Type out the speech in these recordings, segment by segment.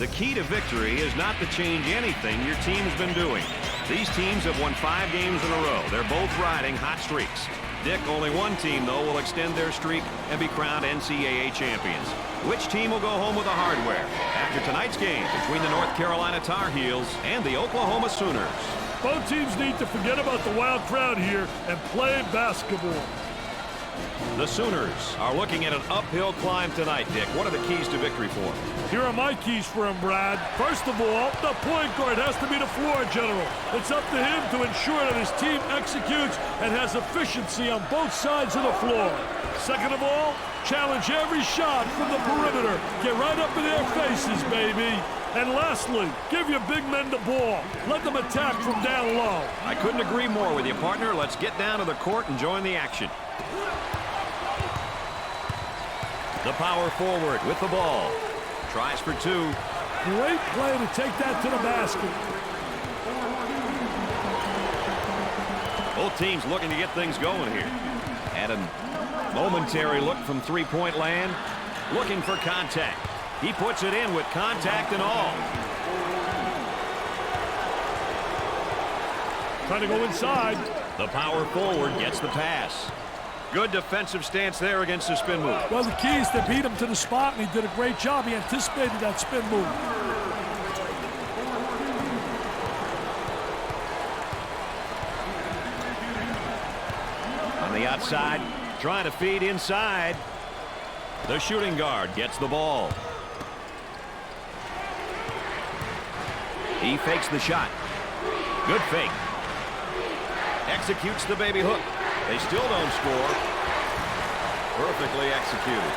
The key to victory is not to change anything your team has been doing. These teams have won 5 games in a row. They're both riding hot streaks. Dick, only one team, though, will extend their streak and be crowned NCAA champions. Which team will go home with the hardware after tonight's game between the North Carolina Tar Heels and the Oklahoma Sooners? Both teams need to forget about the wild crowd here and play basketball. The Sooners are looking at an uphill climb tonight, Dick. What are the keys to victory for them? Here are my keys for him, Brad. First of all, the point guard has to be the floor general. It's up to him to ensure that his team executes and has efficiency on both sides of the floor. Second of all, challenge every shot from the perimeter. Get right up in their faces, baby. And lastly, give your big men the ball. Let them attack from down low. I couldn't agree more with you, partner. Let's get down to the court and join the action. The power forward with the ball. Tries for 2. Great play to take that to the basket. Both teams looking to get things going here. And a momentary look from three-point land. Looking for contact. He puts it in with contact and all. Trying to go inside. The power forward gets the pass. Good defensive stance there against the spin move. Well, the key is to beat him to the spot, and he did a great job. He anticipated that spin move. On the outside, trying to feed inside. The shooting guard gets the ball. He fakes the shot. Good fake. Executes the baby hook. They still don't score. Perfectly executed.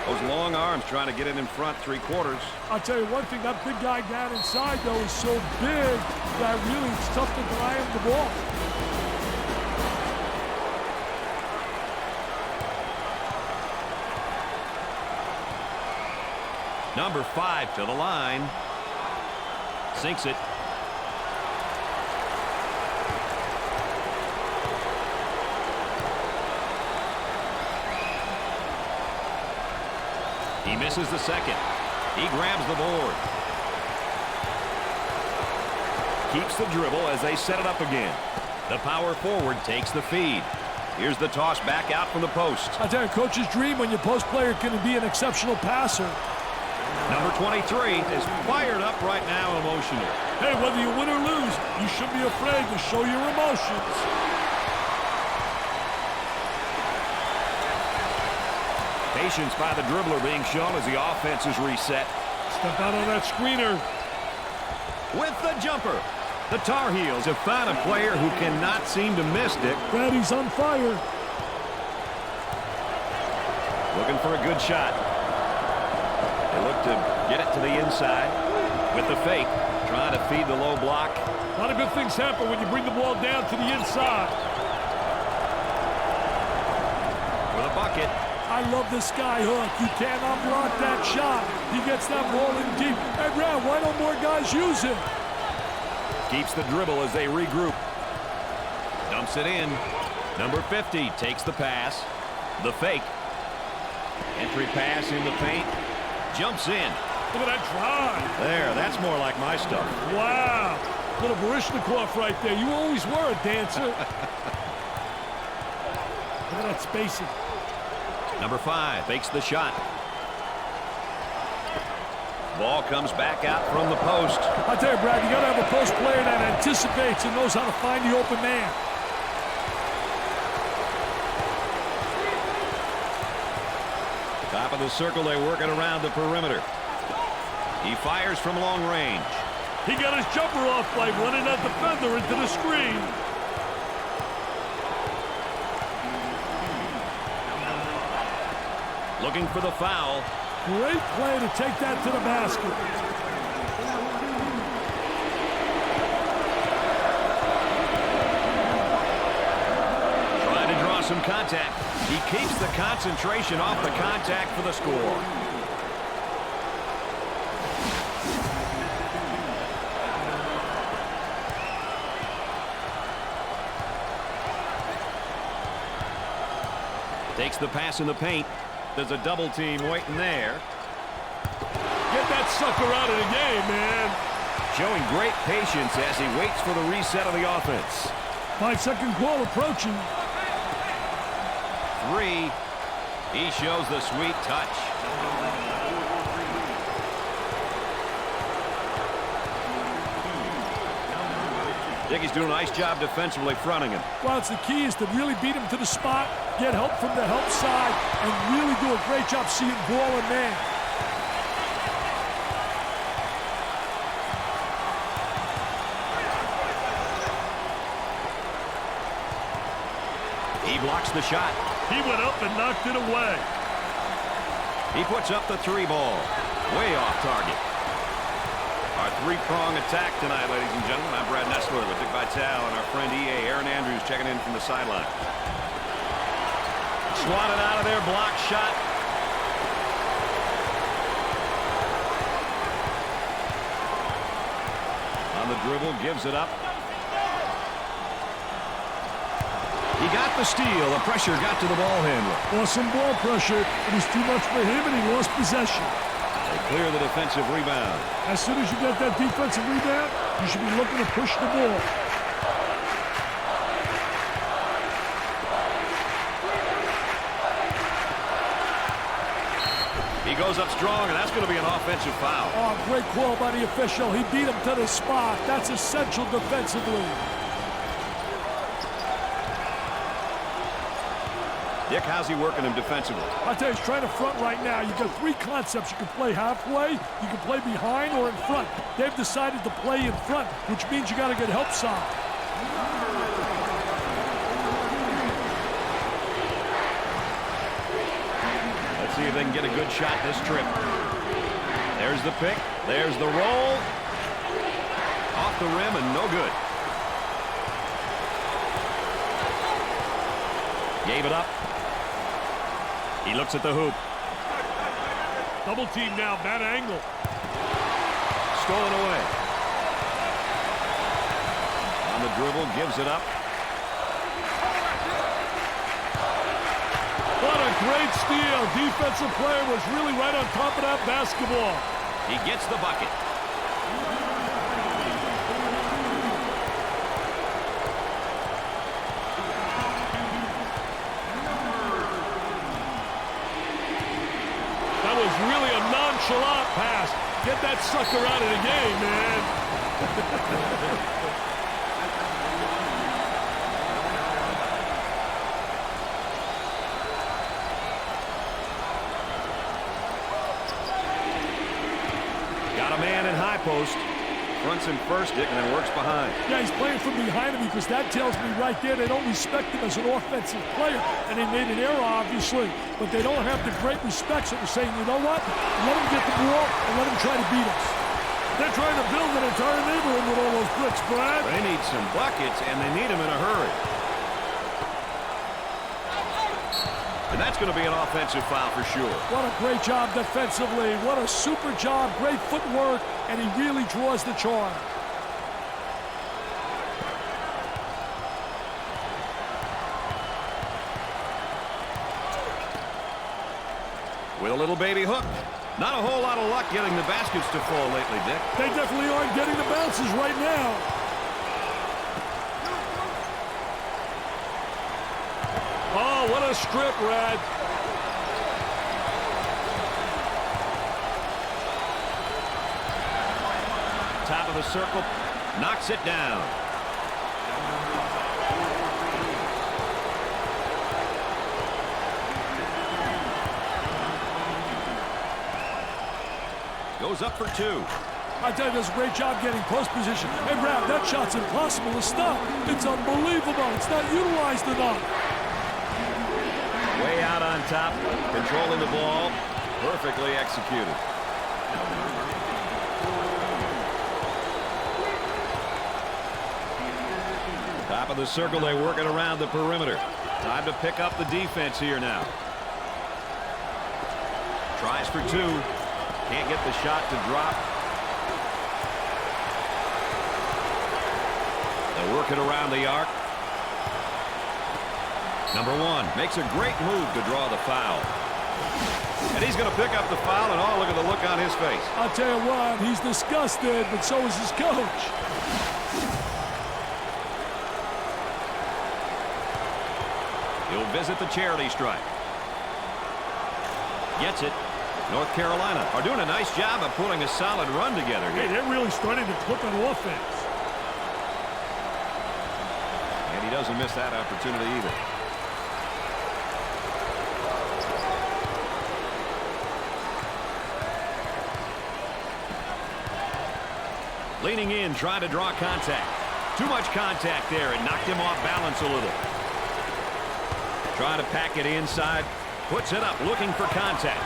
Those long arms trying to get it in front 3/4. I'll tell you one thing, that big guy down inside, though, is so big that really it's tough to deny him the ball. Number 5 to the line. Sinks it. He misses the second. He grabs the board. Keeps the dribble as they set it up again. The power forward takes the feed. Here's the toss back out from the post. I tell you, coach's dream when your post player can be an exceptional passer. Number 23 is fired up right now emotionally. Hey, whether you win or lose, you shouldn't be afraid to show your emotions. Patience by the dribbler being shown as the offense is reset. Step out on that screener. With the jumper. The Tar Heels have found a player who cannot seem to miss, Dick. Brad, he's on fire. Looking for a good shot. They look to get it to the inside with the fake. Trying to feed the low block. A lot of good things happen when you bring the ball down to the inside. With a bucket. I love this sky hook. You cannot block that shot. He gets that ball in deep. Hey, Brad, why don't more guys use it? Keeps the dribble as they regroup. Dumps it in. Number 50 takes the pass. The fake. Entry pass in the paint. Jumps in. Look at that drive. There, that's more like my stuff. Wow. Little Barishnikov right there. You always were a dancer. Look at that spacing. Number 5 fakes the shot. Ball comes back out from the post. I tell you, Brad, you got to have a post player that anticipates and knows how to find the open man. Top of the circle, they work it around the perimeter. He fires from long range. He got his jumper off by running that defender into the screen. Looking for the foul. Great play to take that to the basket. Trying to draw some contact. He keeps the concentration off the contact for the score. Takes the pass in the paint. There's a double team waiting there. Get that sucker out of the game, man. Showing great patience as he waits for the reset of the offense. 5-second call approaching. 3. He shows the sweet touch. Dickey's doing a nice job defensively fronting him. Well, it's the key is to really beat him to the spot, get help from the help side, and really do a great job seeing ball and man. He blocks the shot. He went up and knocked it away. He puts up the 3 ball. Way off target. Our 3-prong attack tonight, ladies and gentlemen. I'm Brad Nessler with Dick Vitale and our friend EA Aaron Andrews checking in from the sideline. Swatted out of there, blocked shot. On the dribble, gives it up. He got the steal. The pressure got to the ball handler. Awesome ball pressure. It was too much for him, and he lost possession. They clear the defensive rebound. As soon as you get that defensive rebound, you should be looking to push the ball. He goes up strong, and that's going to be an offensive foul. Oh, great call by the official. He beat him to the spot. That's essential defensively. Dick, how's he working him defensively? I tell you, he's trying to front right now. You've got 3 concepts. You can play halfway, you can play behind, or in front. They've decided to play in front, which means you got to get help side. Let's see if they can get a good shot this trip. There's the pick. There's the roll. Off the rim and no good. Gave it up. He looks at the hoop. Double team now, bad angle. Stolen away. On the dribble, gives it up. What a great steal. Defensive player was really right on top of that basketball. He gets the bucket. That was really a nonchalant pass. Get that sucker out of the game, man. Got a man in high post. Fronts him first, Dick, and then works behind. Yeah, he's playing from behind him because that tells me right there they don't respect him as an offensive player. And they made an error, obviously. But they don't have the great respect, so they're saying, you know what? Let him get the ball and let him try to beat us. They're trying to build an entire neighborhood with all those bricks, Brad. They need some buckets, and they need them in a hurry. And that's going to be an offensive foul for sure. What a great job defensively. What a super job. Great footwork, and he really draws the charge. With a little baby hook. Not a whole lot of luck getting the baskets to fall lately, Dick. They definitely aren't getting the bounces right now. Oh, what a strip, Rad. Top of the circle. Knocks it down. Goes up for 2. I tell you, does a great job getting post position. Hey, Brad, that shot's impossible to stop. It's unbelievable. It's not utilized enough. Way out on top, controlling the ball, perfectly executed. Top of the circle, they work it around the perimeter. Time to pick up the defense here now. Tries for 2. Can't get the shot to drop. They work it around the arc. Number 1 makes a great move to draw the foul. And he's going to pick up the foul, and oh, look at the look on his face. I'll tell you what, he's disgusted, but so is his coach. He'll visit the charity stripe. Gets it. North Carolina are doing a nice job of putting a solid run together here. Hey, they're really starting to click on offense. And he doesn't miss that opportunity either. Leaning in, trying to draw contact. Too much contact there. It knocked him off balance a little. Trying to pack it inside. Puts it up, looking for contact.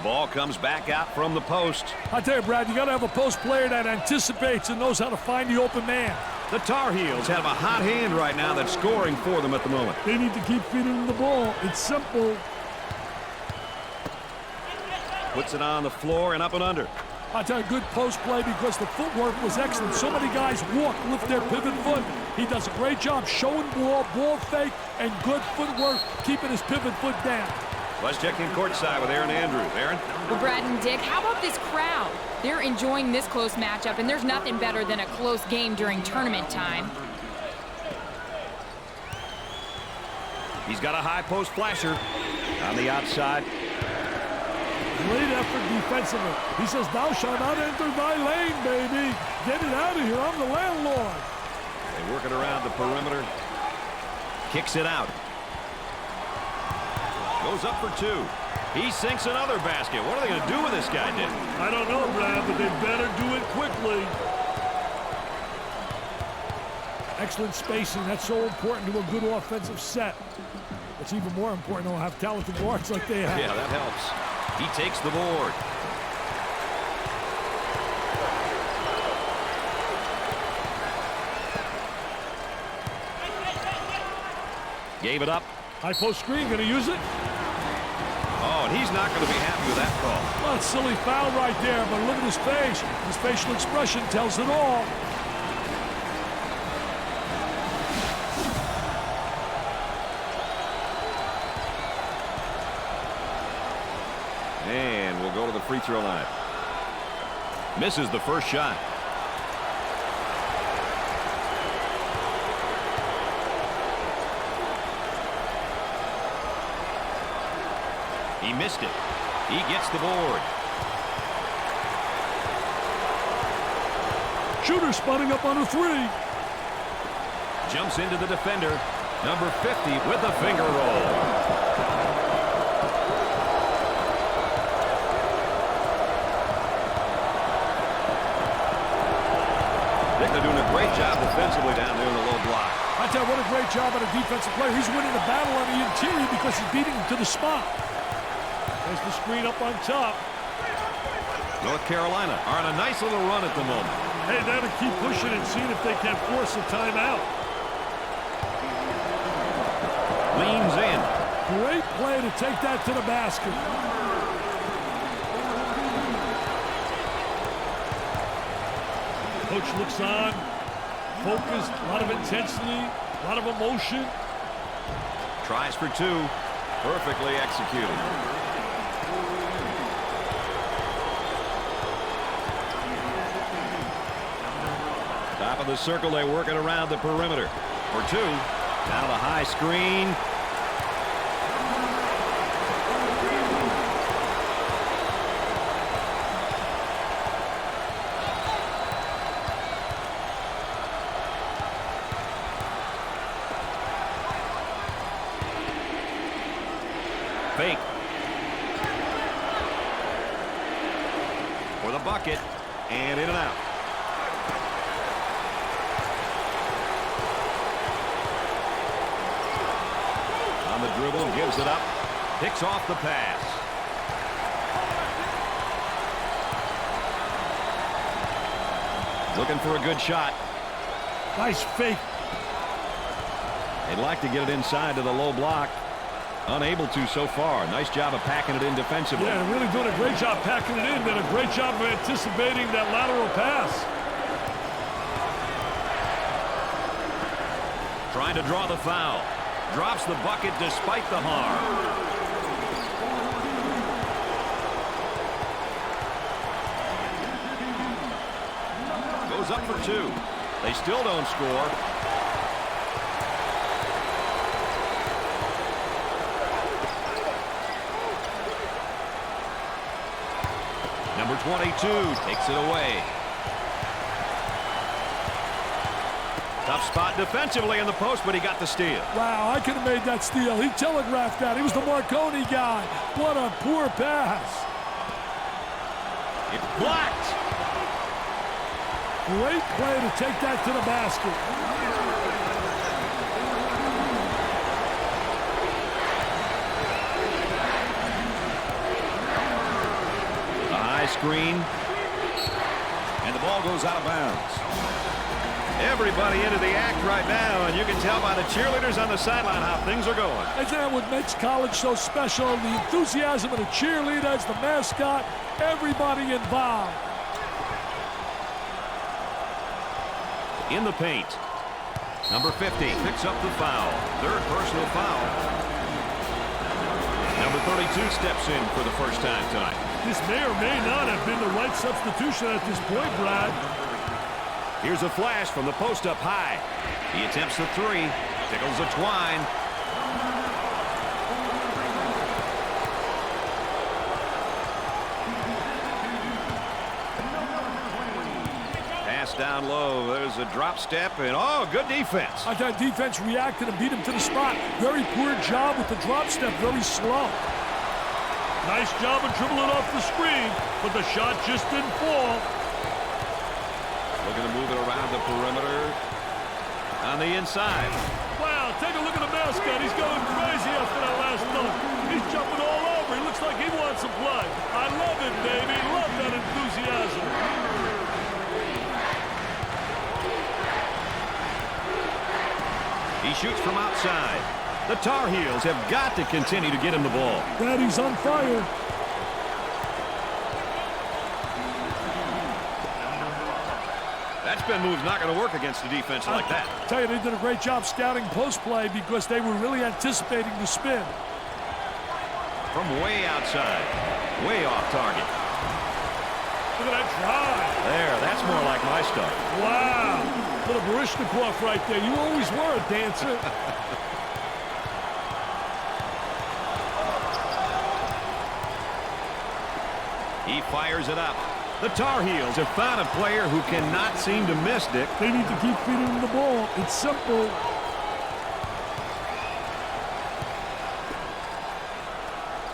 Ball comes back out from the post. I tell you, Brad, you got to have a post player that anticipates and knows how to find the open man. The Tar Heels have a hot hand right now that's scoring for them at the moment. They need to keep feeding him the ball. It's simple. Puts it on the floor and up and under. I tell you, good post play because the footwork was excellent. So many guys walk, lift their pivot foot. He does a great job showing ball fake, and good footwork, keeping his pivot foot down. Let's check in courtside with Aaron Andrews. Aaron? Well, Brad and Dick, how about this crowd? They're enjoying this close matchup, and there's nothing better than a close game during tournament time. He's got a high post flasher on the outside. Great effort defensively. He says, thou shalt not enter thy lane, baby. Get it out of here. I'm the landlord. They work it around the perimeter. Kicks it out. Goes up for 2. He sinks another basket. What are they going to do with this guy, Dick? I don't know, Brad, but they better do it quickly. Excellent spacing. That's so important to a good offensive set. It's even more important to have talented guards like they have. Yeah, that helps. He takes the board. Gave it up. High post screen, going to use it? Oh, and he's not going to be happy with that call. Well, it's a silly foul right there, but look at his face. His facial expression tells it all. And we'll go to the free throw line. Misses the first shot. He missed it. He gets the board. Shooter spotting up on a 3. Jumps into the defender. Number 50 with a finger roll. They're doing a great job defensively down there in the low block. I tell you, what a great job on a defensive player. He's winning the battle on the interior because he's beating him to the spot. There's the screen up on top. North Carolina are on a nice little run at the moment. Hey, they gotta keep pushing and seeing if they can force a timeout. Leans in. Great play to take that to the basket. Coach looks on, focused, a lot of intensity, a lot of emotion. Tries for 2. Perfectly executed. Top of the circle, they work it around the perimeter. For 2. Now the high screen. Fake. For the bucket. And in and out. On the dribble, gives it up. Picks off the pass. Looking for a good shot. Nice fake. They'd like to get it inside to the low block. Unable to so far. Nice job of packing it in defensively. Yeah, really doing a great job packing it in. Did a great job of anticipating that lateral pass. Trying to draw the foul. Drops the bucket despite the harm. Goes up for two. They still don't score. Number 22 takes it away. Tough spot defensively in the post, but he got the steal. Wow, I could have made that steal. He telegraphed that. He was the Marconi guy. What a poor pass. It's blocked. Great play to take that to the basket. A high screen. And the ball goes out of bounds. Everybody into the act right now, and you can tell by the cheerleaders on the sideline how things are going. Isn't that what makes college so special? The enthusiasm of the cheerleaders, the mascot, everybody involved. In the paint. Number 50 picks up the foul. Third personal foul. Number 32 steps in for the first time tonight. This may or may not have been the right substitution at this point, Brad. Here's a flash from the post up high. He attempts the three. Tickles the twine. Pass down low. There's a drop step. And, oh, good defense. I thought defense reacted and beat him to the spot. Very poor job with the drop step. Very slow. Nice job of dribbling off the screen, but the shot just didn't fall. Looking to move it around the perimeter. On the inside. Wow, take a look at the mascot. He's going crazy after that last dunk. He's jumping all over. He looks like he wants some play. I love it, baby. Love that enthusiasm. He shoots from outside. The Tar Heels have got to continue to get him the ball. Daddy's on fire. That spin move's not going to work against a defense like that. I tell you, they did a great job scouting post play because they were really anticipating the spin. From way outside. Way off target. Look at that drive. There, that's more like my stuff. Wow. Little Barishnikov right there. You always were a dancer. He fires it up. The Tar Heels have found a player who cannot seem to miss, Dick. They need to keep feeding him the ball. It's simple.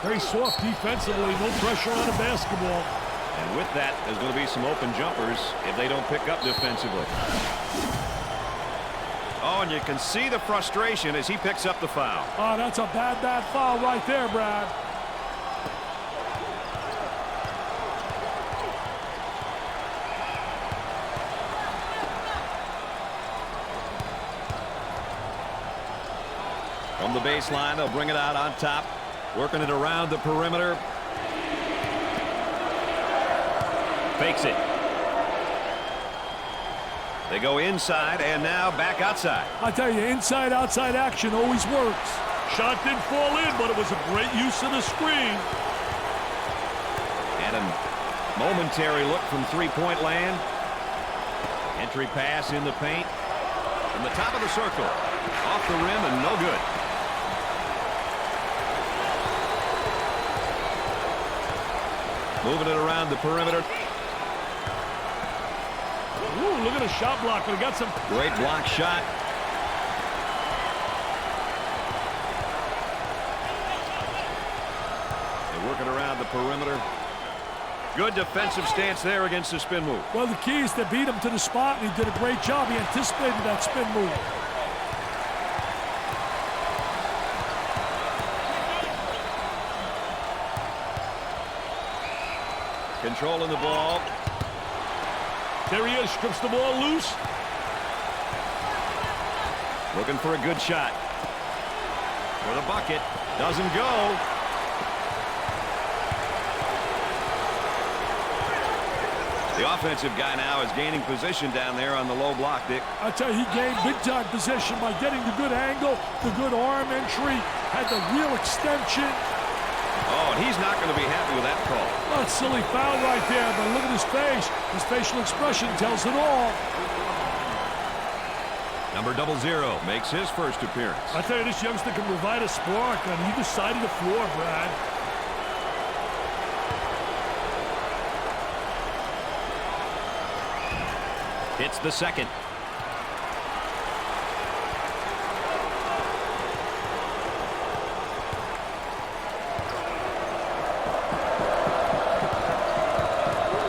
Very soft defensively. No pressure on the basketball. And with that, there's going to be some open jumpers if they don't pick up defensively. Oh, and you can see the frustration as he picks up the foul. Oh, that's a bad foul right there, Brad. From the baseline, they'll bring it out on top. Working it around the perimeter. Fakes it. They go inside and now back outside. I tell you, inside-outside action always works. Shot didn't fall in, but it was a great use of the screen. And a momentary look from three-point land. Entry pass in the paint. From the top of the circle. Off the rim and no good. Moving it around the perimeter. Ooh, look at the shot blocker. Got some great block shot. They work it around the perimeter. Good defensive stance there against the spin move. Well, the key is to beat him to the spot, and he did a great job. He anticipated that spin move. Controlling the ball. There he is, strips the ball loose. Looking for a good shot. For the bucket. Doesn't go. The offensive guy now is gaining position down there on the low block, Dick. I tell you, he gained big-time position by getting the good angle, the good arm entry, had the real extension. Oh, and he's not going to be happy with that call. Well, it's silly foul right there, but look at his face. His facial expression tells it all. Number 00 makes his first appearance. I tell you, this youngster can provide a spark on either side of the floor, Brad. Hits the second.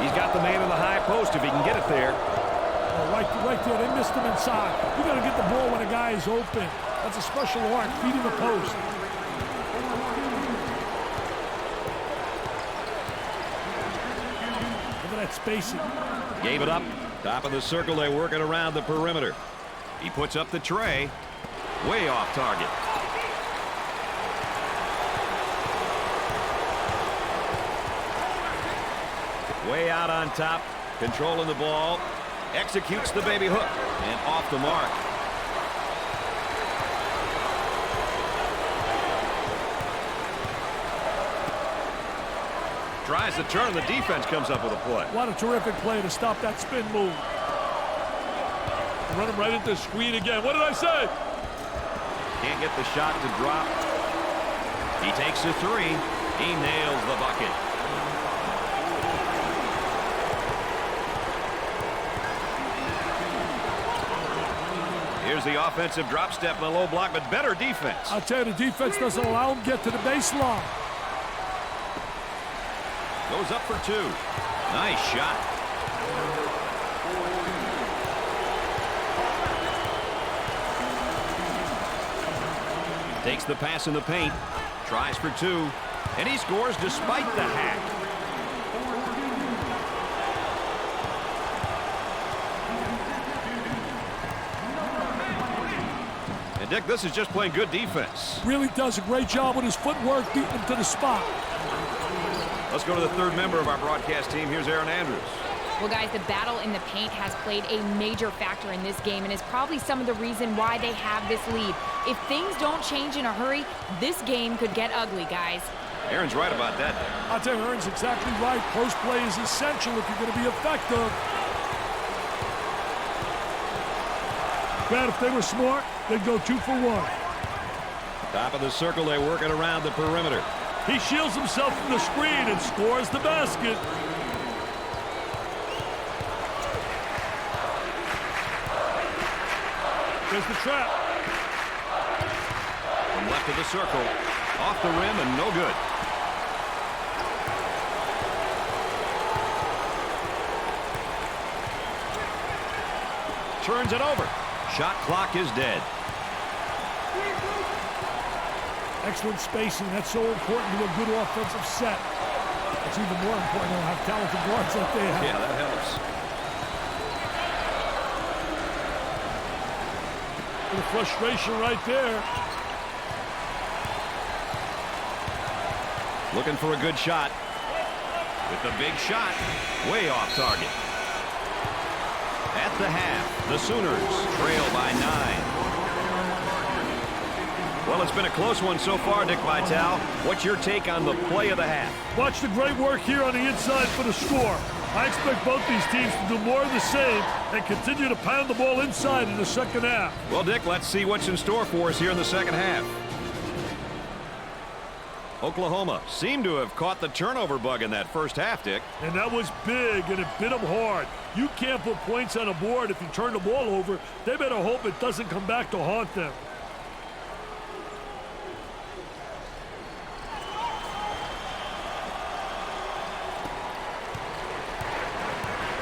He's got the man in the high post if he can get it there. Oh, right there. They missed him inside. You got to get the ball when a guy is open. That's a special art, feeding the post. Look at that spacing. Gave it up. Top of the circle, they work it around the perimeter. He puts up the tray. Way off target. Way out on top. Controlling the ball. Executes the baby hook. And off the mark. Tries to turn. The defense comes up with a play. What a terrific play to stop that spin move. Run him right into the screen again. What did I say? Can't get the shot to drop. He takes the three. He nails the bucket. Here's the offensive drop step in the low block, but better defense. I'll tell you, the defense doesn't allow him to get to the baseline. Goes up for two. Nice shot. Takes the pass in the paint. Tries for two. And he scores despite the hack. And Dick, this is just playing good defense. Really does a great job with his footwork, beating him to the spot. Let's go to the third member of our broadcast team. Here's Aaron Andrews. Well, guys, the battle in the paint has played a major factor in this game and is probably some of the reason why they have this lead. If things don't change in a hurry, this game could get ugly, guys. Aaron's right about that. I'll tell you, Aaron's exactly right. Post play is essential if you're going to be effective. Brad, if they were smart, they'd go 2 for 1. Top of the circle, they work it around the perimeter. He shields himself from the screen and scores the basket. There's the trap. From left of the circle. Off the rim and no good. Turns it over. Shot clock is dead. Excellent spacing. That's so important to a good offensive set. It's even more important to have talented guards like they have. Yeah, that helps. The frustration right there. Looking for a good shot. With the big shot. Way off target. At the half, the Sooners trail by 9. Well, it's been a close one so far, Dick Vitale. What's your take on the play of the half? Watch the great work here on the inside for the score. I expect both these teams to do more of the same and continue to pound the ball inside in the second half. Well, Dick, let's see what's in store for us here in the second half. Oklahoma seemed to have caught the turnover bug in that first half, Dick. And that was big, and it bit them hard. You can't put points on a board if you turn the ball over. They better hope it doesn't come back to haunt them.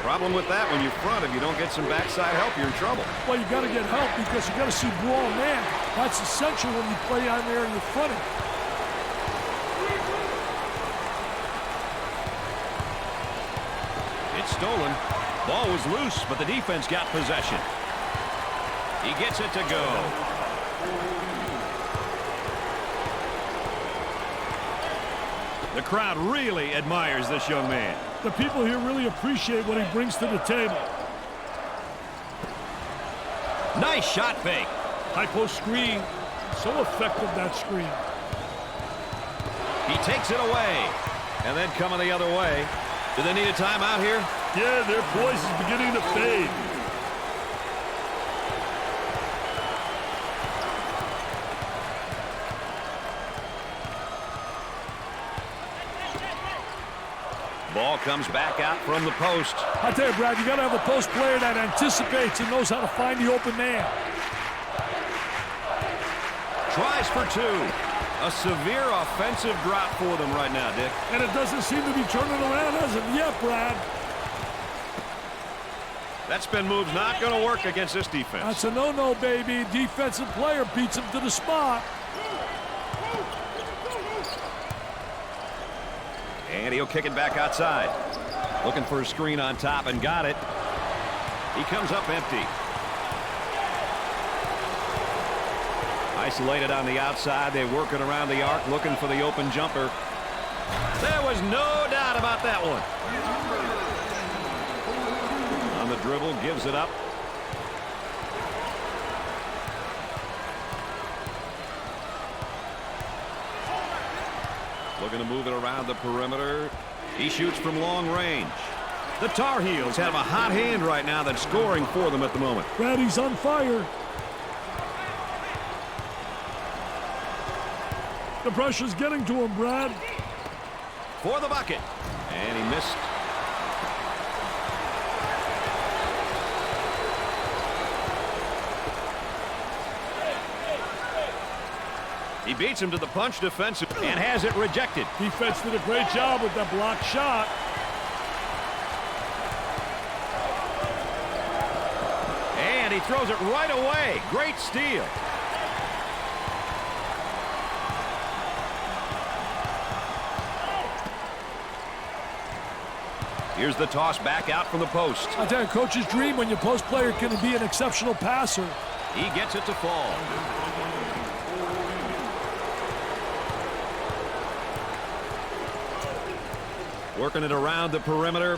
Problem with that, when you front, if you don't get some backside help, you're in trouble. Well, you got to get help because you got to see ball man. That's essential when you play on there and you're fronting. It's stolen. Ball was loose, but the defense got possession. He gets it to go. The crowd really admires this young man. The people here really appreciate what he brings to the table. Nice shot fake. High post screen. So effective, that screen. He takes it away. And then coming the other way. Do they need a timeout here? Yeah, their voice is beginning to fade. Ball comes back out from the post. I tell you, Brad, you got to have a post player that anticipates and knows how to find the open man. Tries for two. A severe offensive drop for them right now, Dick. And it doesn't seem to be turning around as of yet, Brad. That spin move's not going to work against this defense. That's a no-no, baby. Defensive player beats him to the spot. And he'll kick it back outside. Looking for a screen on top and got it. He comes up empty. Isolated on the outside. They work it around the arc looking for the open jumper. There was no doubt about that one. On the dribble, gives it up. Looking to move it around the perimeter. He shoots from long range. The Tar Heels have a hot hand right now that's scoring for them at the moment. Brad, he's on fire. The pressure's getting to him, Brad. For the bucket. And he missed. He beats him to the punch defensively and has it rejected. Defense did a great job with that blocked shot. And he throws it right away. Great steal. Here's the toss back out from the post. I tell you, coach's dream when your post player can be an exceptional passer. He gets it to fall. Working it around the perimeter.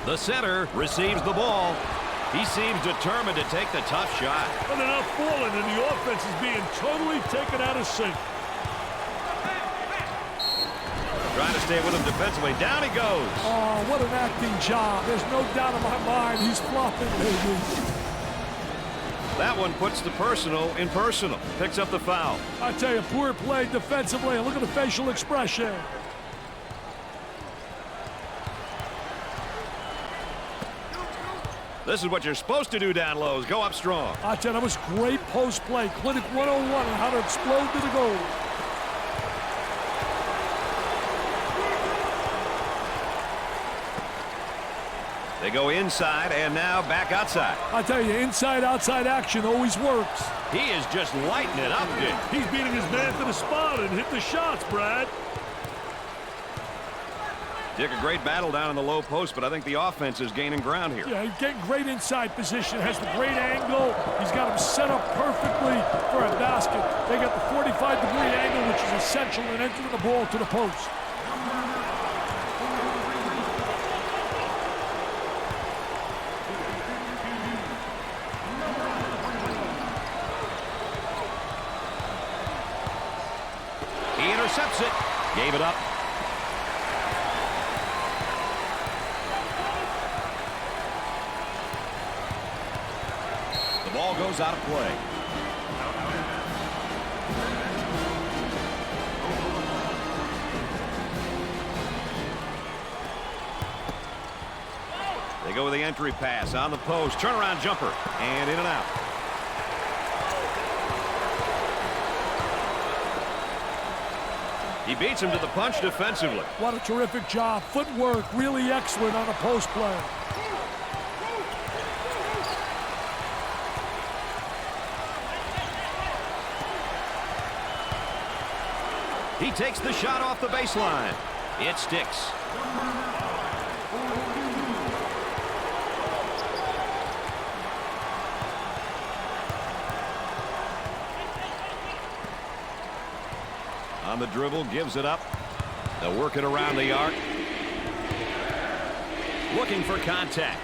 The center receives the ball. He seems determined to take the tough shot. But they're not falling, and the offense is being totally taken out of sync. Trying to stay with him defensively. Down he goes. Oh, what an acting job. There's no doubt in my mind he's flopping, baby. That one puts the personal in personal. Picks up the foul. I tell you, poor play defensively. Look at the facial expression. This is what you're supposed to do down low, is go up strong. I tell you, that was great post play. Clinic 101 on how to explode to the goal. They go inside and now back outside. I tell you, inside-outside action always works. He is just lighting it up, Dick. He's beating his man to the spot and hit the shots, Brad. Dick, a great battle down in the low post, but I think the offense is gaining ground here. Yeah, he's getting great inside position. Has the great angle. He's got him set up perfectly for a basket. They got the 45-degree angle, which is essential in entering the ball to the post. He intercepts it. Gave it up. The ball goes out of play. They go with the entry pass on the post. Turnaround jumper. And in and out. He beats him to the punch defensively. What a terrific job. Footwork really excellent on a post play. He takes the shot off the baseline. It sticks. On the dribble, gives it up. They'll work it around the arc. Looking for contact.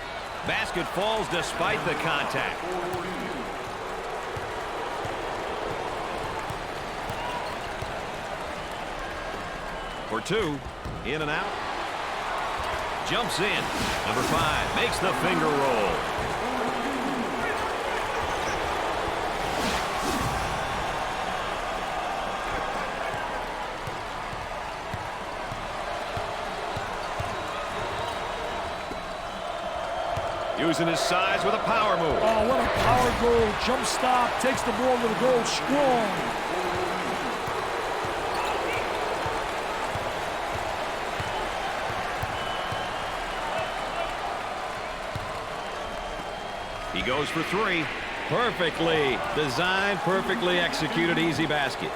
Basket falls despite the contact. For two. In and out. Jumps in. Number 5 makes the finger roll. Using his size with a power move. Oh, what a power goal. Jump stop. Takes the ball to the goal strong. He goes for 3. Perfectly designed, perfectly executed, easy basket.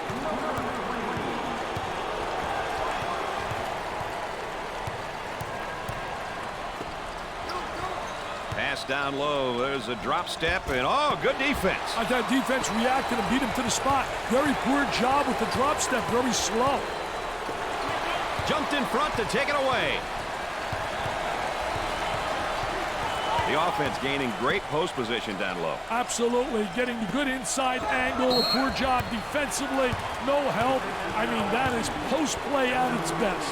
Pass down low. There's a drop step, and oh, good defense. That defense reacted and beat him to the spot. Very poor job with the drop step. Very slow. Jumped in front to take it away. The offense gaining great post position down low. Absolutely. Getting the good inside angle. A poor job defensively. No help. I mean, that is post play at its best.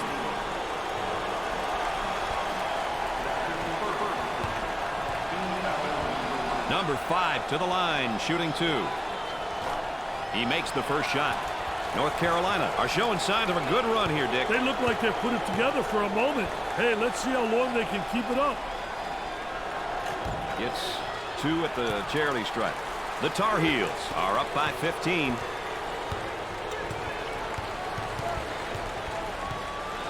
Number 5 to the line, shooting 2. He makes the first shot. North Carolina are showing signs of a good run here, Dick. They look like they've put it together for a moment. Hey, let's see how long they can keep it up. Gets 2 at the charity stripe. The Tar Heels are up by 15.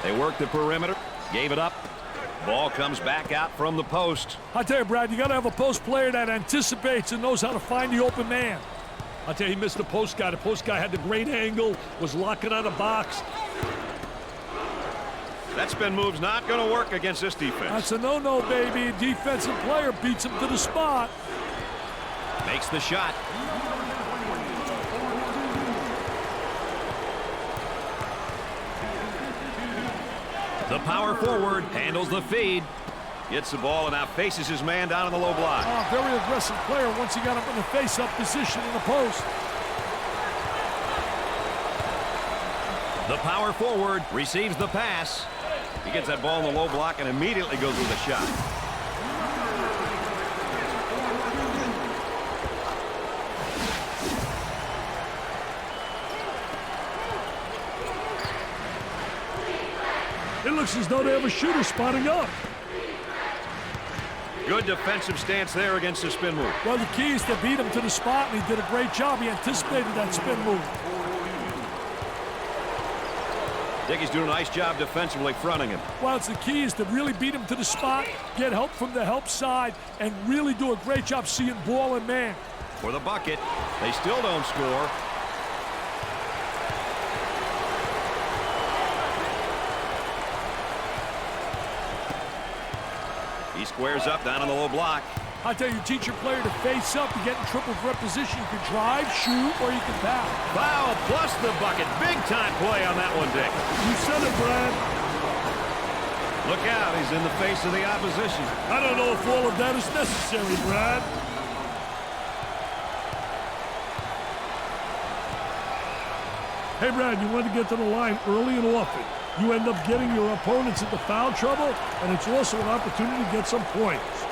They work the perimeter, gave it up. Ball comes back out from the post. I tell you, Brad, you got to have a post player that anticipates and knows how to find the open man. I tell you, he missed the post guy. The post guy had the great angle, was locking on the box. That spin move's not going to work against this defense. That's a no-no, baby. Defensive player beats him to the spot. Makes the shot. The power forward handles the feed. Gets the ball and now faces his man down in the low block. Oh, very aggressive player once he got up in the face-up position in the post. The power forward receives the pass. He gets that ball in the low block and immediately goes with a shot. It looks as though they have a shooter spotting up. Good defensive stance there against the spin move. Well, the key is to beat him to the spot, and he did a great job. He anticipated that spin move. Dickey's doing a nice job defensively fronting him. Well, it's the key is to really beat him to the spot, get help from the help side, and really do a great job seeing ball and man. For the bucket, they still don't score. He squares up down on the low block. I tell you, teach your player to face up. You get in triple threat position. You can drive, shoot, or you can pass. Foul plus the bucket. Big time play on that one, Dick. You said it, Brad. Look out. He's in the face of the opposition. I don't know if all of that is necessary, Brad. Hey, Brad, you want to get to the line early and often. You end up getting your opponents into foul trouble, and it's also an opportunity to get some points.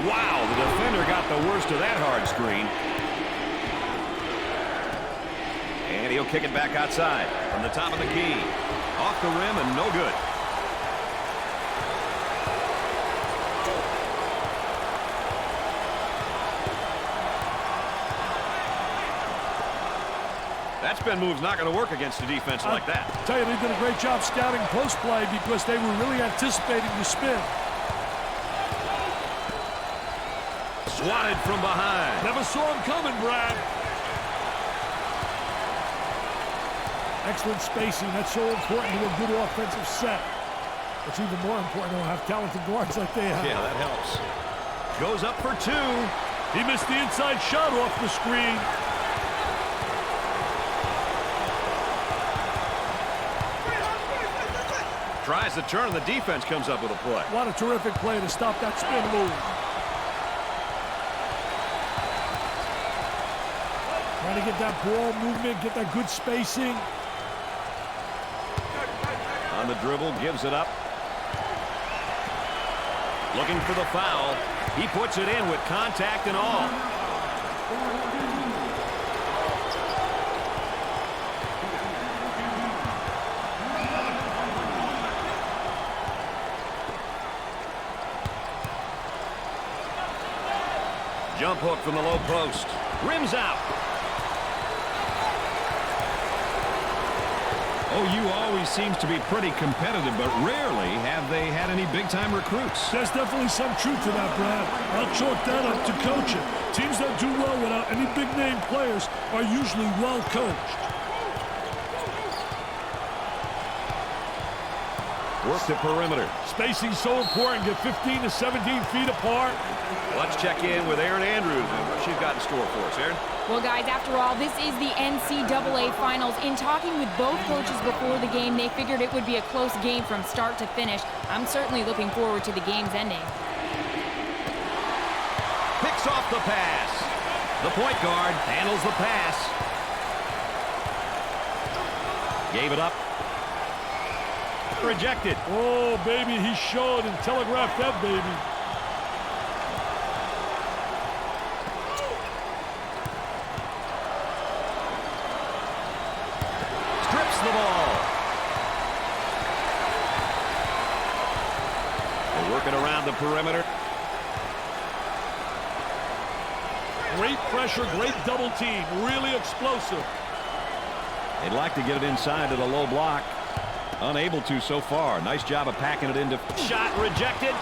Wow, the defender got the worst of that hard screen. And he'll kick it back outside from the top of the key. Off the rim and no good. That spin move's not going to work against a defense like that. I tell you, they did a great job scouting post play because they were really anticipating the spin. Swatted from behind. Never saw him coming, Brad. Excellent spacing. That's so important to a good offensive set. It's even more important to have talented guards like they have. Yeah, that helps. Goes up for 2. He missed the inside shot off the screen. Tries to turn, and the defense comes up with a play. What a terrific play to stop that spin move. Trying to get that ball movement, get that good spacing. On the dribble, gives it up. Looking for the foul. He puts it in with contact and all. Jump hook from the low post. Rims out. OU always seems to be pretty competitive, but rarely have they had any big-time recruits. There's definitely some truth to that, Brad. I'll chalk that up to coaching. Teams that do well without any big-name players are usually well coached. Work the perimeter. Spacing's so important. Get 15 to 17 feet apart. Let's check in with Erin Andrews and what she's got in store for us. Erin? Well, guys, after all, this is the NCAA Finals. In talking with both coaches before the game, they figured it would be a close game from start to finish. I'm certainly looking forward to the game's ending. Picks off the pass. The point guard handles the pass. Gave it up. Rejected. Oh, baby, he showed and telegraphed that, baby. Strips the ball. They're working around the perimeter. Great pressure, great double team. Really explosive. They'd like to get it inside to the low block. Unable to so far. Nice job of packing it into. Shot rejected.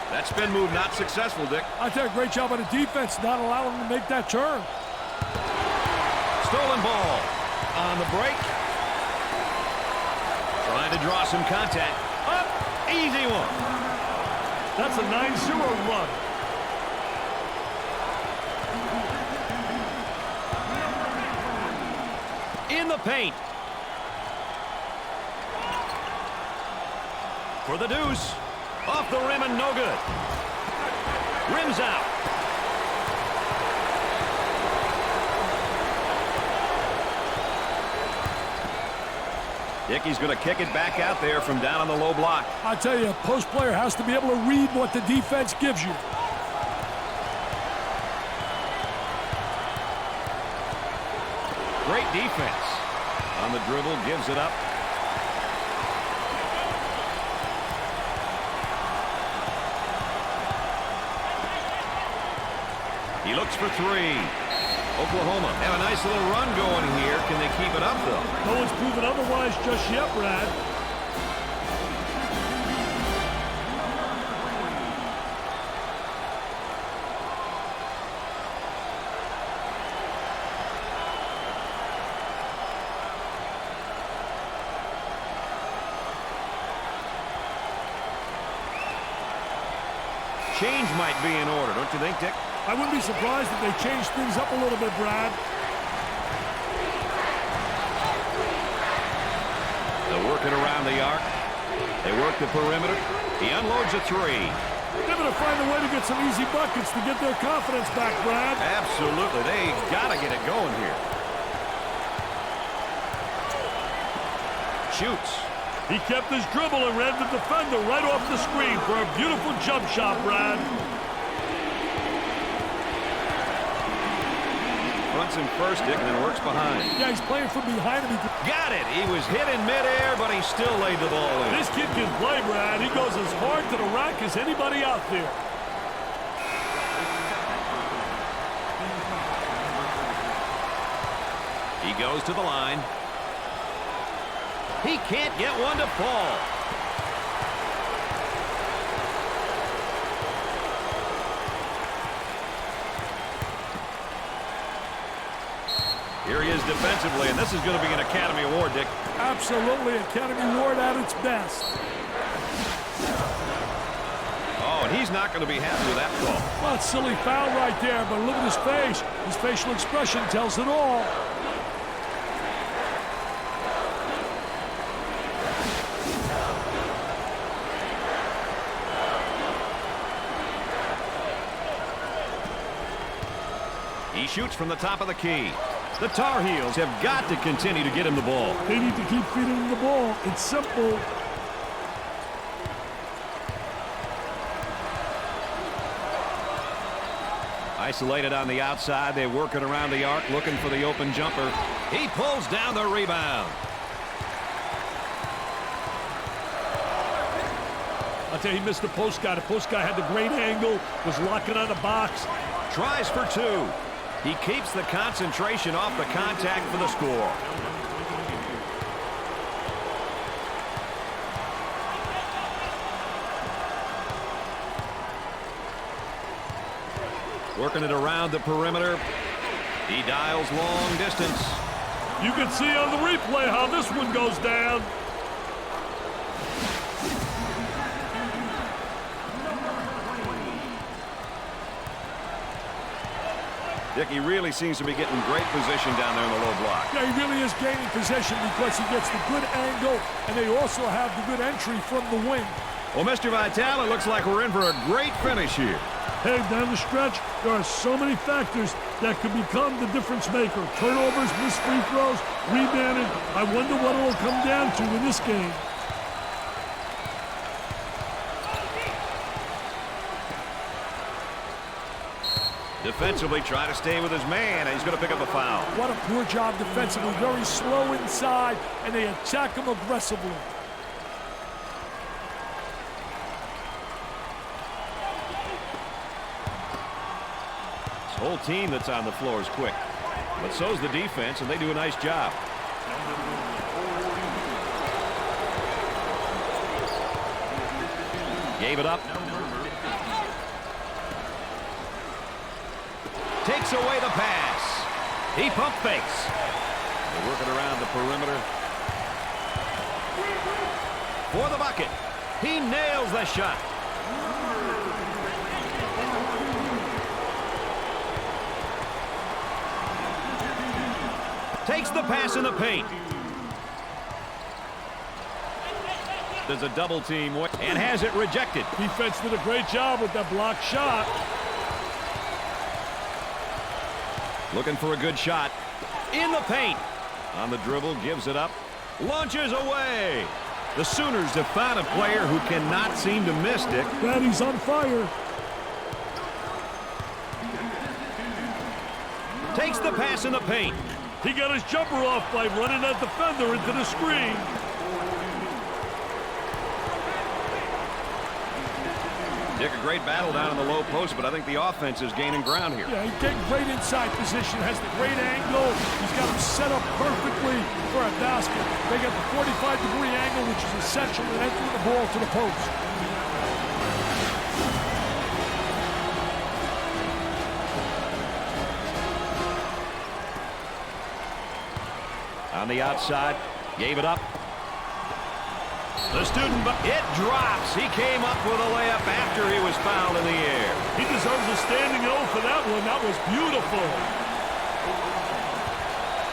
That spin move not successful, Dick. I tell you, great job on the defense, not allowing him to make that turn. Stolen ball on the break. Trying to draw some contact. Up. Easy one. That's a 9-0 run. In the paint. For the deuce. Off the rim and no good. Rims out. Dickey's going to kick it back out there from down on the low block. I tell you, a post player has to be able to read what the defense gives you. Great defense. On the dribble, gives it up. He looks for three. Oklahoma have a nice little run going here. Can they keep it up, though? No one's proven otherwise just yet, Brad. Change might be in order, don't you think, Dick? I wouldn't be surprised if they changed things up a little bit, Brad. They're working around the arc. They work the perimeter. He unloads a three. They're going to find a way to get some easy buckets to get their confidence back, Brad. Absolutely. They got to get it going here. Shoots. He kept his dribble and ran the defender right off the screen for a beautiful jump shot, Brad. Fronts him first, Dick, and then works behind. Yeah, he's playing from behind him. Got it. He was hit in midair, but he still laid the ball in. This kid can play, Brad. He goes as hard to the rack as anybody out there. He goes to the line. He can't get one to fall. Here he is defensively, and this is going to be an Academy Award, Dick. Absolutely, Academy Award at its best. Oh, But he's not going to be happy with that call. Well, it's silly foul right there, but look at his face. His facial expression tells it all. He shoots from the top of the key. The Tar Heels have got to continue to get him the ball. They need to keep feeding him the ball. It's simple. Isolated on the outside. They're working around the arc, looking for the open jumper. He pulls down the rebound. I'll tell you, he missed the post guy. The post guy had the great angle, was locking on the box. Tries for two. He keeps the concentration off the contact for the score. Working it around the perimeter. He dials long distance. You can see on the replay how this one goes down. Dickey really seems to be getting great position down there in the low block. Yeah, he really is gaining possession because he gets the good angle, and they also have the good entry from the wing. Well, Mr. Vitale, it looks like we're in for a great finish here. Hey, down the stretch, there are so many factors that could become the difference maker. Turnovers, missed free throws, rebounding. I wonder what it will come down to in this game. Defensively, try to stay with his man, and he's going to pick up a foul. What a poor job defensively. Very slow inside, and they attack him aggressively. This whole team that's on the floor is quick, but so's the defense, and they do a nice job. Gave it up. Takes away the pass. He pump fakes. They're working around the perimeter. For the bucket. He nails the shot. Takes the pass in the paint. Does a double team and has it rejected. Defense did a great job with that block shot. Looking for a good shot. In the paint. On the dribble, gives it up. Launches away. The Sooners have found a player who cannot seem to miss, Dick. Daddy's on fire. Takes the pass in the paint. He got his jumper off by running that defender into the screen. Dick, a great battle down in the low post, but I think the offense is gaining ground here. Yeah, he's getting great inside position, has the great angle. He's got him set up perfectly for a basket. They got the 45-degree angle, which is essential in entering the ball to the post. On the outside, gave it up. The student, but it drops. He came up with a layup after he was fouled in the air. He deserves a standing O for that one. That was beautiful.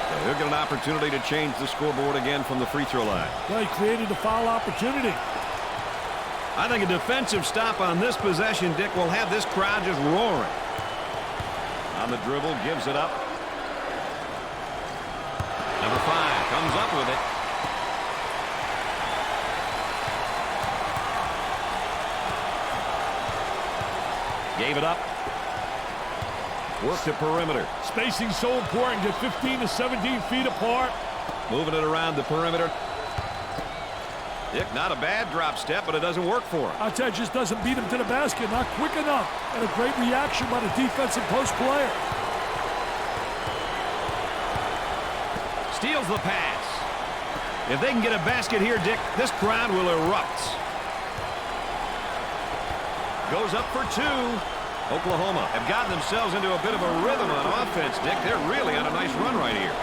So he'll get an opportunity to change the scoreboard again from the free throw line. Well, he created a foul opportunity. I think a defensive stop on this possession, Dick, will have this crowd just roaring. On the dribble, gives it up. Number 5 comes up with it. Gave it up. Work the perimeter. Spacing so important. Get 15 to 17 feet apart. Moving it around the perimeter. Dick, not a bad drop step, but it doesn't work for him. I'll tell you, just doesn't beat him to the basket. Not quick enough. And a great reaction by the defensive post player. Steals the pass. If they can get a basket here, Dick, this crowd will erupt. Goes up for 2. Oklahoma have gotten themselves into a bit of a rhythm on offense, Dick. They're really on a nice run right here.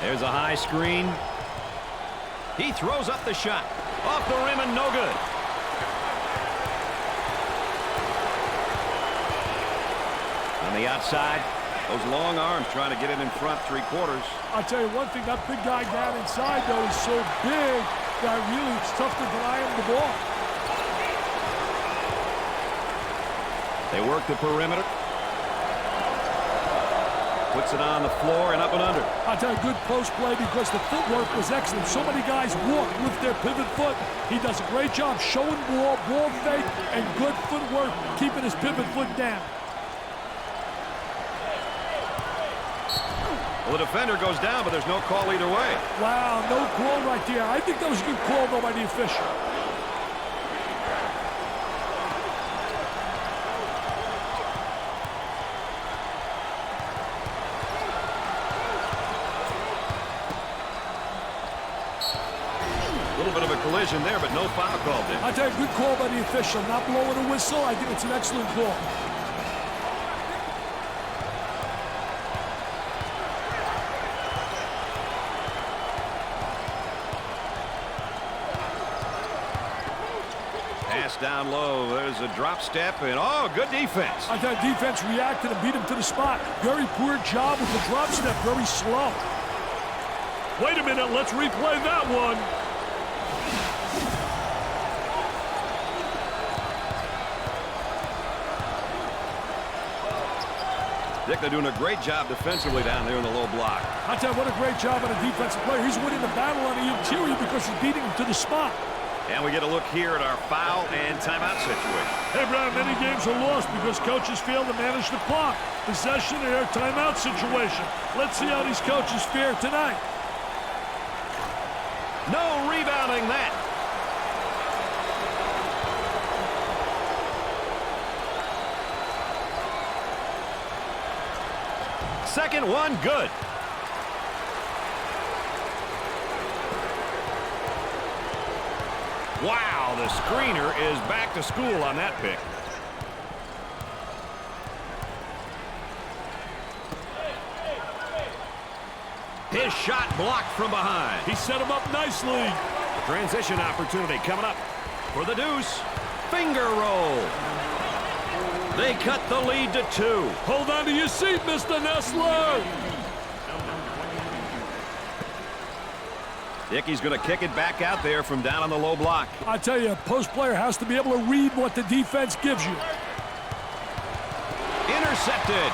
There's a high screen. He throws up the shot. Off the rim and no good. On the outside, those long arms trying to get it in front three-quarters. I'll tell you one thing, that big guy down inside, though, is so big that really it's tough to deny him the ball. They work the perimeter. Puts it on the floor and up and under. I'll tell you, good post play because the footwork was excellent. So many guys walk with their pivot foot. He does a great job showing ball fake, and good footwork, keeping his pivot foot down. Well, the defender goes down, but there's no call either way. Wow, no call right there. I think that was a good call, though, by the official. A little bit of a collision there, but no foul called there. I tell you, good call by the official. Not blowing a whistle. I think it's an excellent call. Pass down low. There's a drop step, and oh, good defense. I thought defense reacted and beat him to the spot. Very poor job with the drop step. Very slow. Wait a minute. Let's replay that one. Dick, they're doing a great job defensively down there in the low block. I tell you, what a great job on a defensive player. He's winning the battle on the interior because he's beating him to the spot. And we get a look here at our foul and timeout situation. Hey, Brown, many games are lost because coaches fail to manage the clock. Possession or timeout situation. Let's see how these coaches fare tonight. No rebounding that. Second one, good. Wow, the screener is back to school on that pick. His shot blocked from behind. He set him up nicely. Transition opportunity coming up for the deuce. Finger roll. They cut the lead to 2. Hold on to your seat, Mr. Nessler. Dickey's going to kick it back out there from down on the low block. I tell you, a post player has to be able to read what the defense gives you. Intercepted.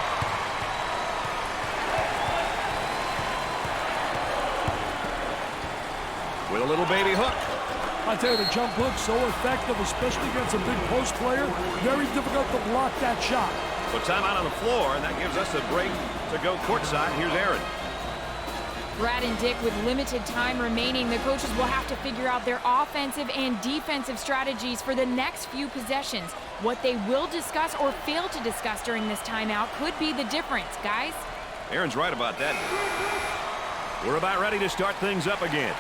With a little baby hook. I tell you, the jump hook so effective, especially against a big post player. Very difficult to block that shot. So timeout on the floor, and that gives us a break to go courtside. Here's Aaron. Brad and Dick, with limited time remaining, the coaches will have to figure out their offensive and defensive strategies for the next few possessions. What they will discuss or fail to discuss during this timeout could be the difference, guys. Aaron's right about that. We're about ready to start things up again.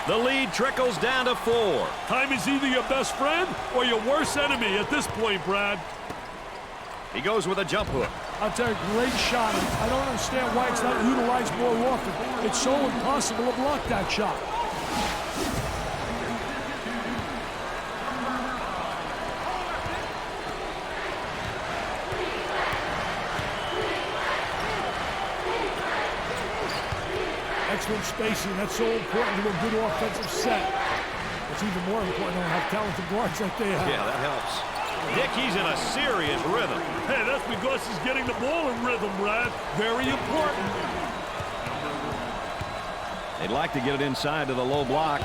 The lead trickles down to 4. Time is either your best friend or your worst enemy at this point, Brad. He goes with a jump hook. I'll tell you, great shot. I don't understand why it's not utilized more often. It's so impossible to block that shot. Excellent spacing. That's so important to a good offensive set. It's even more important to have talented guards like they have. Yeah, that helps. Dickey's in a serious rhythm. Hey, that's because he's getting the ball in rhythm, Brad. Very important. They'd like to get it inside to the low block.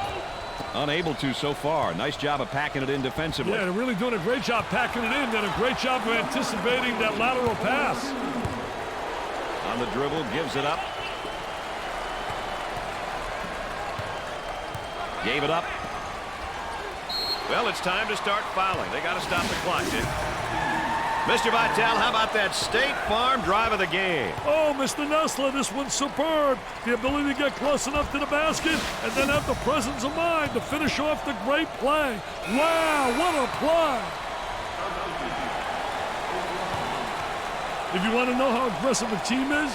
Unable to so far. Nice job of packing it in defensively. Yeah, they're really doing a great job packing it in. Done a great job of anticipating that lateral pass. On the dribble, gives it up. Gave it up. Well, it's time to start fouling. They got to stop the clock, Dick. Mr. Vitale, how about that State Farm drive of the game? Oh, Mr. Nessler, this one's superb. The ability to get close enough to the basket and then have the presence of mind to finish off the great play. Wow, what a play. If you want to know how aggressive a team is,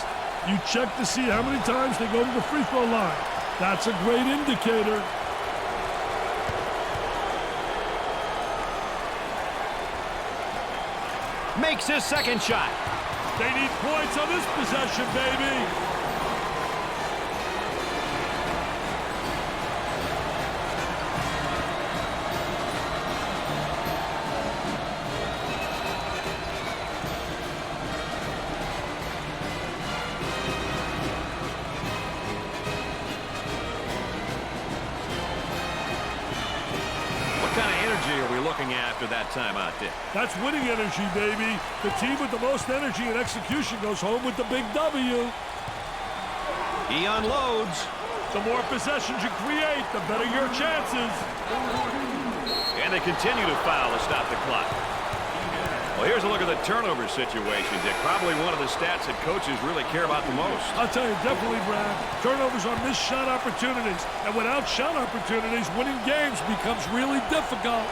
you check to see how many times they go to the free throw line. That's a great indicator. Makes his second shot. They need points on this possession, baby. After that timeout, Dick. That's winning energy, baby. The team with the most energy and execution goes home with the big W. He unloads. The more possessions you create, the better your chances. And they continue to foul to stop the clock. Well, here's a look at the turnover situation, Dick. Probably one of the stats that coaches really care about the most. I'll tell you, definitely, Brad. Turnovers are missed shot opportunities. And without shot opportunities, winning games becomes really difficult.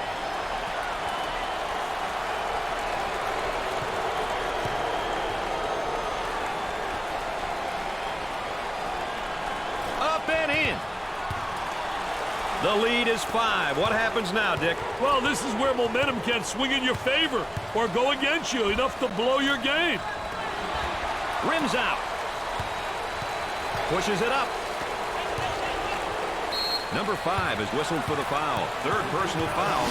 The lead is 5. What happens now, Dick? Well, this is where momentum can swing in your favor or go against you, enough to blow your game. Rims out. Pushes it up. Number 5 is whistled for the foul. Third personal foul.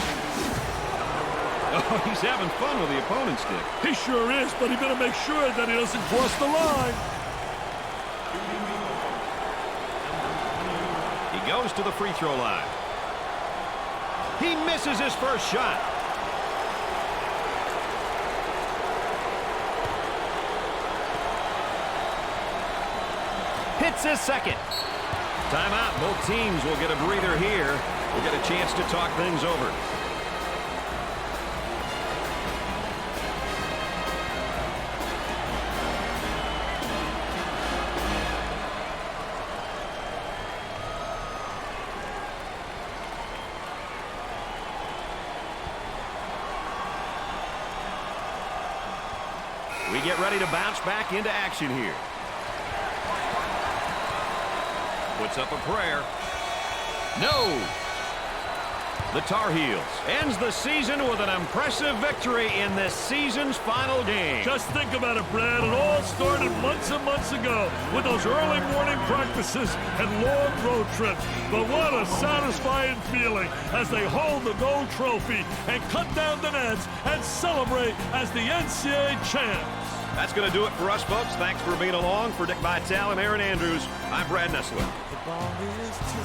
Oh, he's having fun with the opponent's Dick. He sure is, but he better make sure that he doesn't cross the line. Goes to the free throw line. He misses his first shot. Hits his second. Timeout. Both teams will get a breather here. We'll get a chance to talk things over. We get ready to bounce back into action here. Puts up a prayer. No. The Tar Heels ends the season with an impressive victory in this season's final game. Just think about it, Brad. It all started months and months ago with those early morning practices and long road trips. But what a satisfying feeling as they hold the gold trophy and cut down the nets and celebrate as the NCAA champs. That's going to do it for us, folks. Thanks for being along. For Dick Vitale and Aaron Andrews, I'm Brad Nessler. The ball is true.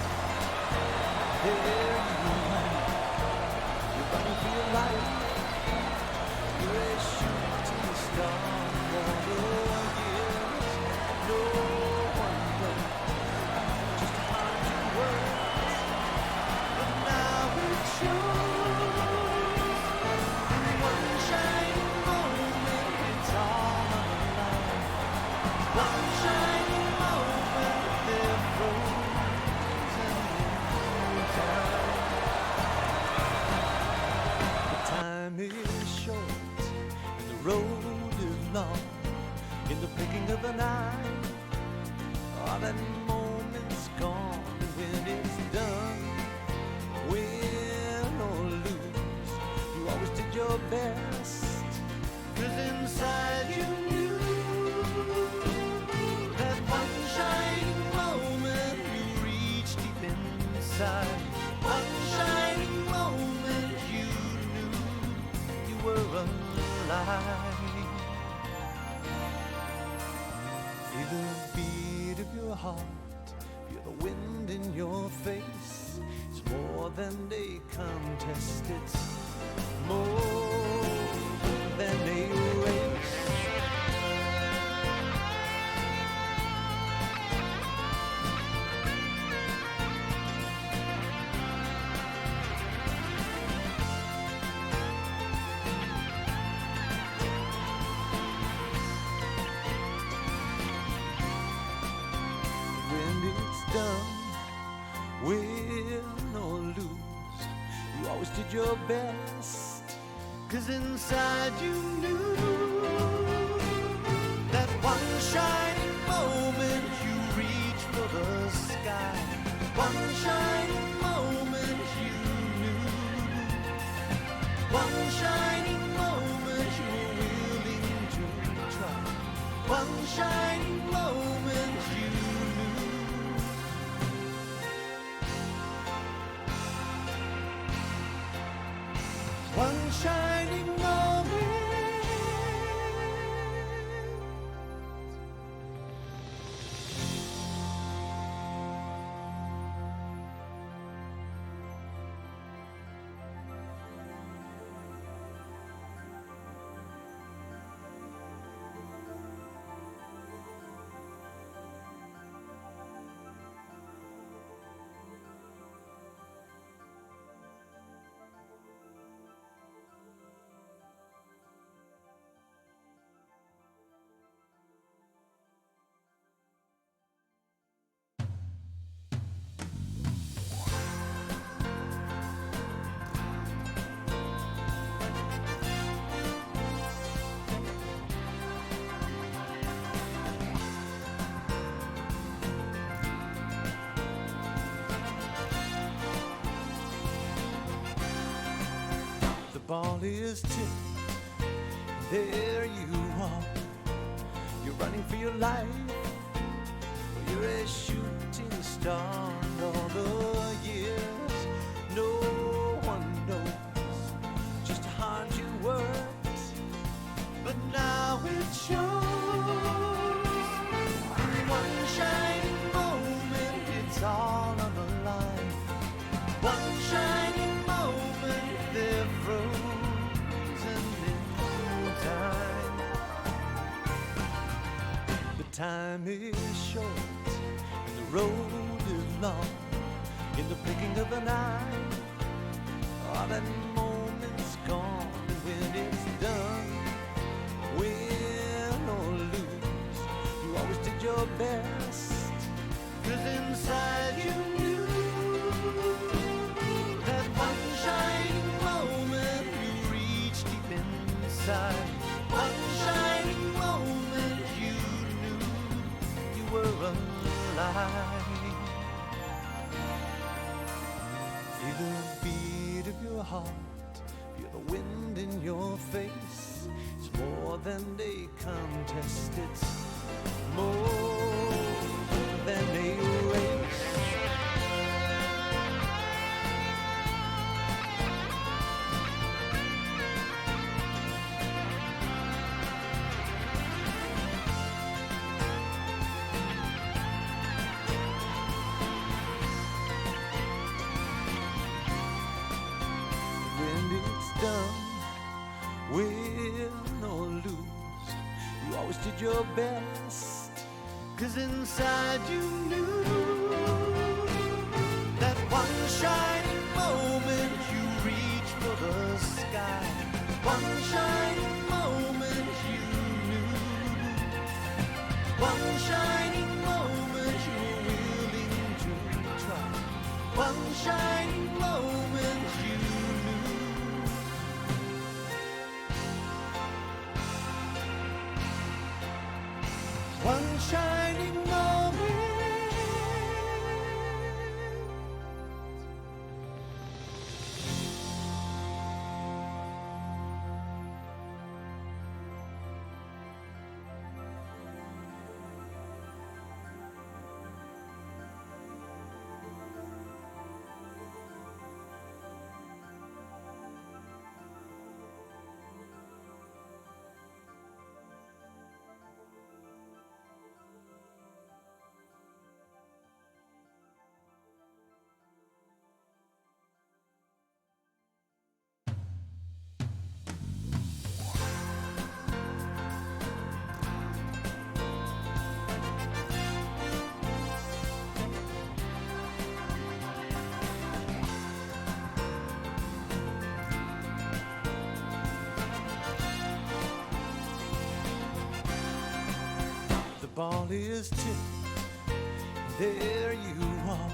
There you gonna feel like you're a shooting star. No one knows just how to work, but now it shows. In one shining moment, it's all on the line. One shining moment, they're frozen in time. The time is short and the road is long. In the picking of an eye, all that moment's gone. And when it's done, win or lose, you always did your best. 'Cause inside you knew that one shining moment you reached deep inside. One shining moment you knew you were alive. Feel the beat of your heart, feel the wind in your face. It's more than a contest, it's more than a race. When it's done, win or lose, you always did your best. 'Cause inside you knew that one shining moment you reached for the sky. one shining moment. The ball is tipped, there you are. You're running for your life, you're a shooting star. And all the years, no one knows just how hard you worked, but now it shows. In one shining moment, it's all on the line. One shining moment, they're frozen in time. But time is short and the road is long. In the blinking of an eye, all that moment's gone. And when it's done, win or lose, you always did your best, 'cause inside you knew that one shining moment you reached deep inside. One shining moment you knew you were alive. Feel the beat of your heart, feel the wind in your face. It's more than a contest, it's more than a race. When it's done, win or lose, you always did your best, 'cause inside you knew that one shining moment you reached for the sky. One shining moment you knew. One shining moment you were willing to try. One shining moment you knew. One shining moment. The ball is tipped, there you are.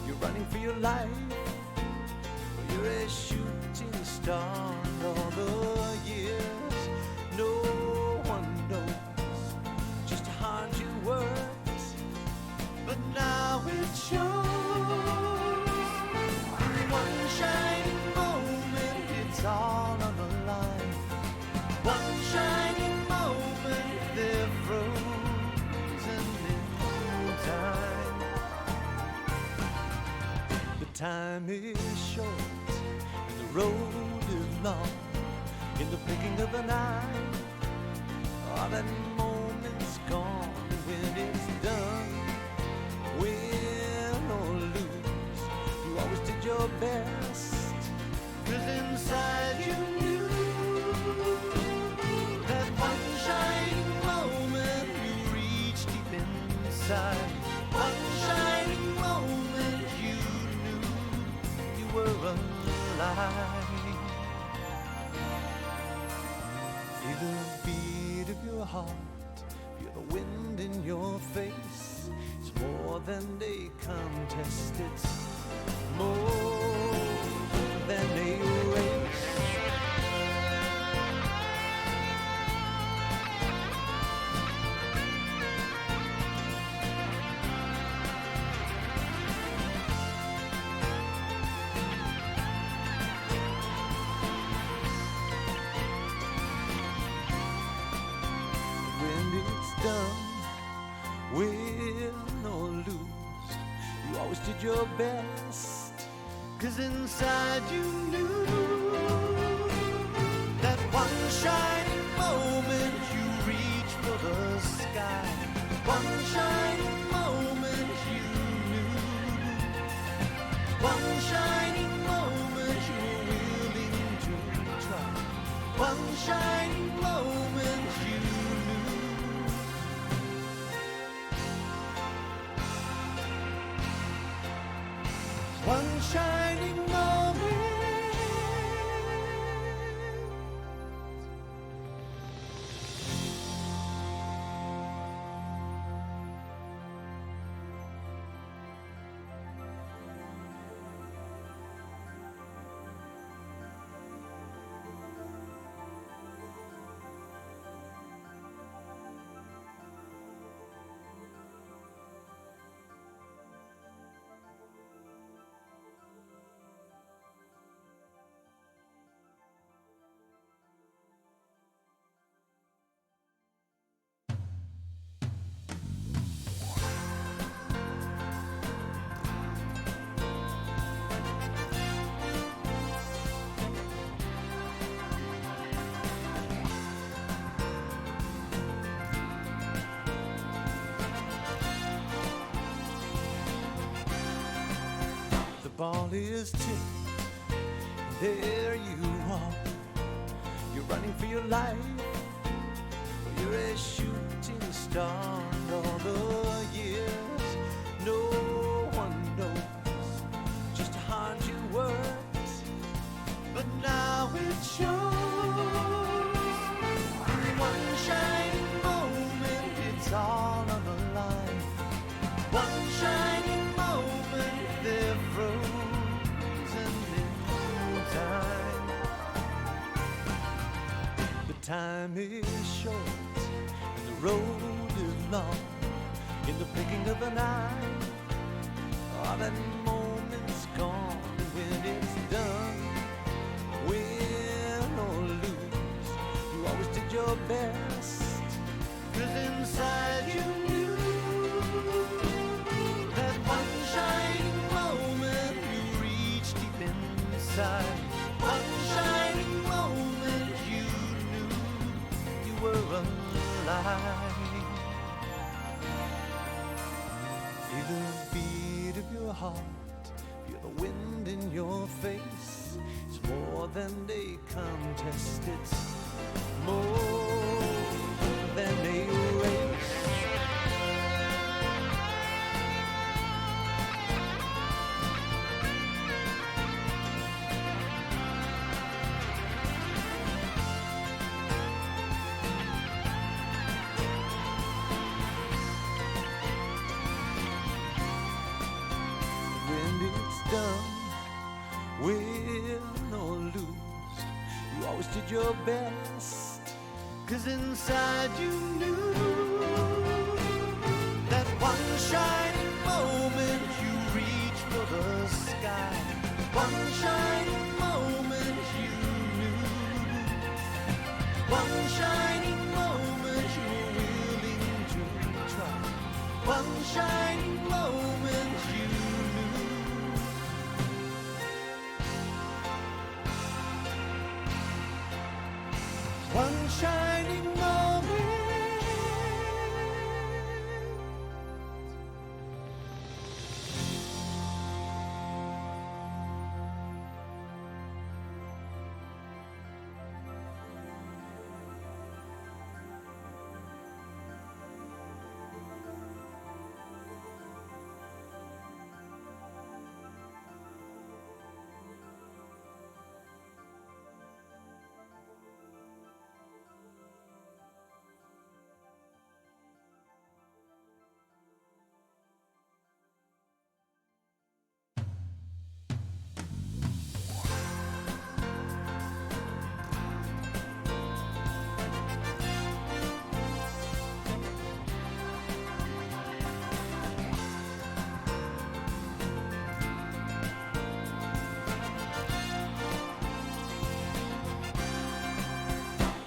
You're running for your life, you're a shooting star. And all the years, no one knows just how hard you worked, but now it shows. In one shining moment, it's all on the line. One shining moment, they're frozen in time. But time is short and the road is long. In the blinking of an eye, all that moment's gone. And when it's done, win or lose, you always did your best. 'Cause inside you knew that one shining moment you reached deep inside. One shining moment you knew you were alive. Feel the beat of your heart, feel the wind in your face. It's more than a contest, it's more than a race. When it's done, win or lose, you always did your best. 'Cause inside you knew that one shining moment you reached for the sky. One shining moment you knew. One shining moment you were willing to try. One shining moment you knew. One shining moment. The ball is tipped, there you are. You're running for your life, you're a shooting star. And all the years, no one knows just how hard you worked, but now it shows. One shining moment, it's all on the line. One shining moment, they're frozen in time. But time is short and the road is long. In the blinking of an eye, all that moment's gone. When it's done, win or lose, you always did your best. 'Cause inside you knew that one shining moment you reached deep inside. One shining moment you knew you were alive. Feel the beat of your heart, feel the wind in your face. It's more than a contest, it's more than a race. When it's done, win or lose, you always did your best. 'Cause inside you knew that one shining moment you reached for the sky. One shining moment you knew. One shining moment you were willing to try. One shining moment you knew. shining moment.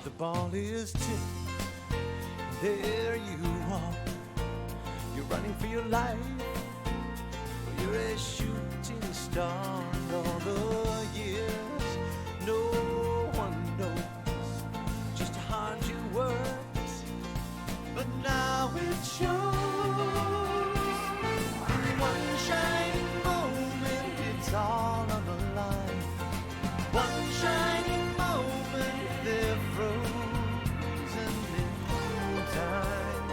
The ball is tipped, there you are. You're running for your life, you're a shooting star. And all the years, no one knows just how hard you worked, but now it shows. In one shining moment, it's all on the line. One shining moment, they're frozen in time.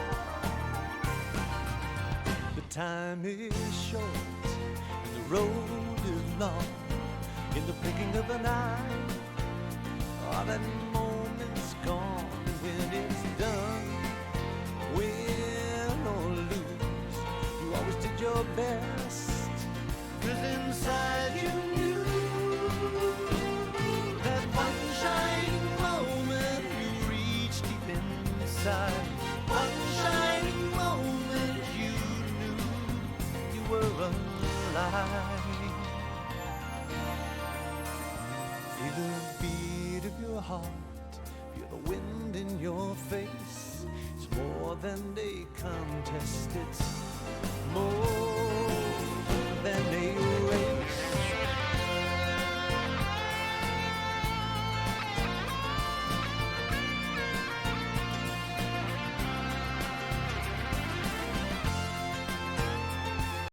The time is short and the road is long. In the blinking of an eye, all that moment's gone. And when it's done, win or lose, you always did your best, 'cause inside you knew that one shining moment you reached deep inside. One shining moment you knew you were alive. Feel the beat of your heart, feel the wind in your face. It's more than a contest, it's more